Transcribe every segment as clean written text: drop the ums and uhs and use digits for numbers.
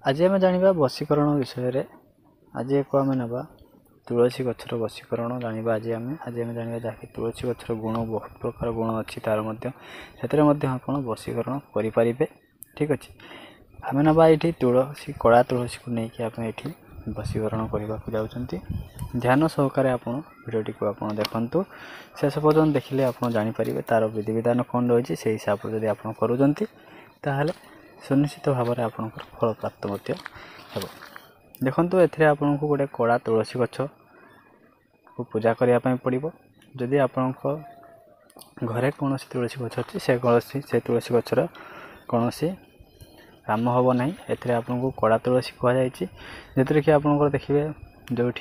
आज आम जाना बसीकरण विषय आज एक आम ना तुलसी गचर बसीकरण जाना आज आम जाना जहाँकि तुलसी गचर गुण बहुत प्रकार गुण अच्छी तार आप बसीकरण करें। ठीक अच्छे आम ना ये तुलसी कड़ा तुलसी को लेकिन आप ये बसीकरण करने को जाऊँच ध्यान सहकारे आप भिडियोटी को आप देखु शेष पर्यटन देखिले आप जापर तार विधि विधान कौन रही से हिसाब से जब आप करुँच सुनिश्चित भाव में आप फल प्राप्त हो देखु ए आपन को गोटे कड़ा तुलसी गछ को पूजा करने पड़ो जदि आपण घरे कौन तुलसी गछ अच्छी से तुलसी गचर कौन काम हम ना आपन को कड़ा तुलसी कहुई जो कि आप देखिए जो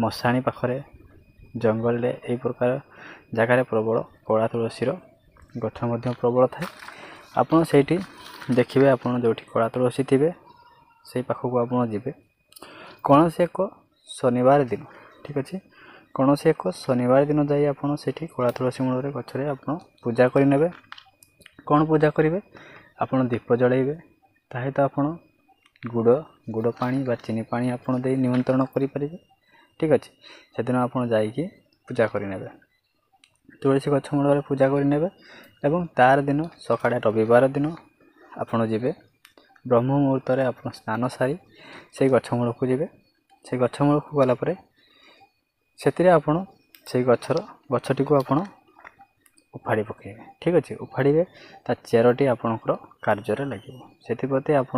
मशाणी पाखरे जंगल यही प्रकार जगार प्रबल कड़ा तुलसी गठ प्रबल थाए आपड़ से देखिए आप जो कड़ा तुलसी थे से पाखक आप जी कौन से एक शनिवार दिन ठीक अच्छे कौन से एक शनिवार दिन जाई आप कड़ा तुलसी मूल गचरे आप पूजा करे कौन पूजा करेंगे आपड़ दीप जलैबे ताहे तो आप गुड़ गुड़ पानी बा चीनी पानी आप निमंत्रण करें। ठीक अच्छे से दिन आप पूजा करे तुलसी गछ मूल पूजा करे तार दिन सकाଳେ रविवार दिन आपड़ जी ब्रह्म मुहूर्त आप स्नान सारी से गछ मूल को जी से गछ मूल को गलापर से आपड़ से गछटी को आप उफाड़ी पकेबे। ठीक अच्छे उफाड़े ता चेरटी आपणकर कार्य लगे से आप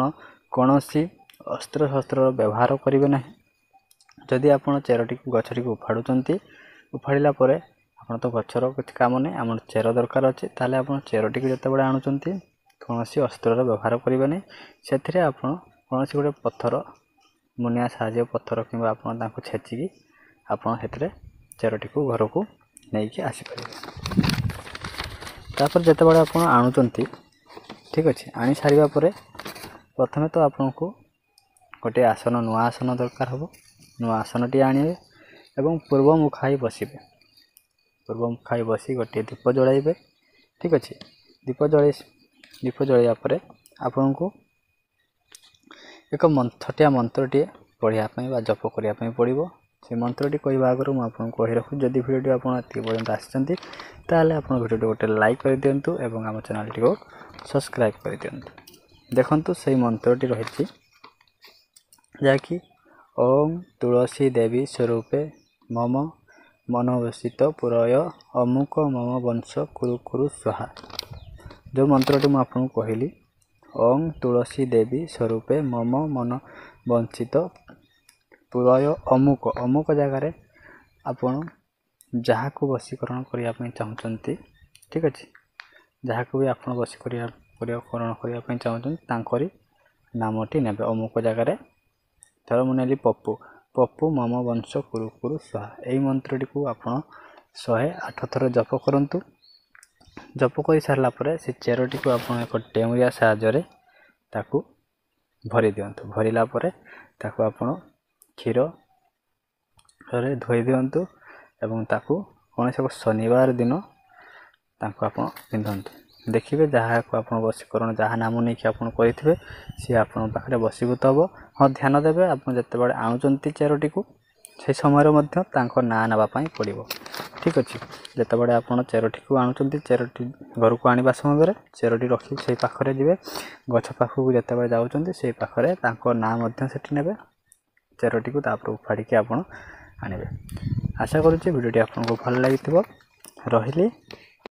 कौन सी अस्त्र शस्त्र व्यवहार करेंगे ना जदि आप चेरटी को गछटी को उफाड़ला आप तो गचर किसी काम नहीं आम चेर दरकार अच्छे ताले आप चेरटी को जिते बड़े आणुंट कौन सी अस्त्र व्यवहार करेंगे नहीं से आप कौन गोटे पत्थर मुनिया साहाଯ୍य पत्थर कि आप छेचिकी आप चेरटी को घर को लेकिन आसीपर तापर जिते बड़े आप आणुंट ठीक अच्छे आनी सारा प्रथम तो आपन को गोटे आसन नुआ आसन दरकार हम नुआ आसन टी आने एवं पूर्व मुखाई बसबे पूर्व मुखाई बसी गोटे दीप जलाइबे। ठीक अच्छे दीप जलाइया पर आपन को एक छटिया मंत्रटे पढ़ापी जप करने पड़ो से मंत्रटी कहवा आगे मुझे कही रखुँ जदि भिडियो आप पर्यटन आसती आप भिडियो गोटे लाइक कर दिंतु एवं आम चैनल टी को सब्सक्राइब कर दिंतु। देखंतु से मंत्रटी रही जहाँकि ओम तुलसी देवी स्वरूपे मम मनोवसित पुरय अमुक मम वंश कुरु कुरु स्वाहा जो मंत्रटी मुझे कहली ओम तुलसी देवी स्वरूपे मम मन वंचित पुरय अमुक अमुक जगार आपण जहाँ को बसीकरण करने चाहते। ठीक अच्छे जहाँ को भी आप बसीकरण करने चाहते नामटी ने अमुक जगार धर मुझे पप्पू पप्पू मम वंश कुरु कुरु स्वाहा यही मंत्रटी को आप 108 थर जप करंतु जप कर सारापर से चेरटी को आप एक टेमुरिया साहाय्य ताकू भरी दिंतु भरला ताकू आप क्षीर धोई दिंतु एवं ताकू कौन से शनिवार दिन ताकू आप पिंधतु देखिए जहाँ को आप बसीकरण जहाँ नाम नहीं कि आप करेंगे सी आप पाखे बसीभूत हम हाँ ध्यान देवे आप जिते बड़े आणुंट चेरटी को से समय ना नापी पड़ो। ठीक अच्छे जिते बड़े आप चेरटी को आणुंट चेरटी घर को आने समय चेरटी रखी से पाखे जी गछ पाखक जिते बड़े जाऊँच से पाखे ना ने चेरटी को तापर उफाड़ी आप आने आशा करुँचे भिडियोटी आपको भल लगी रही।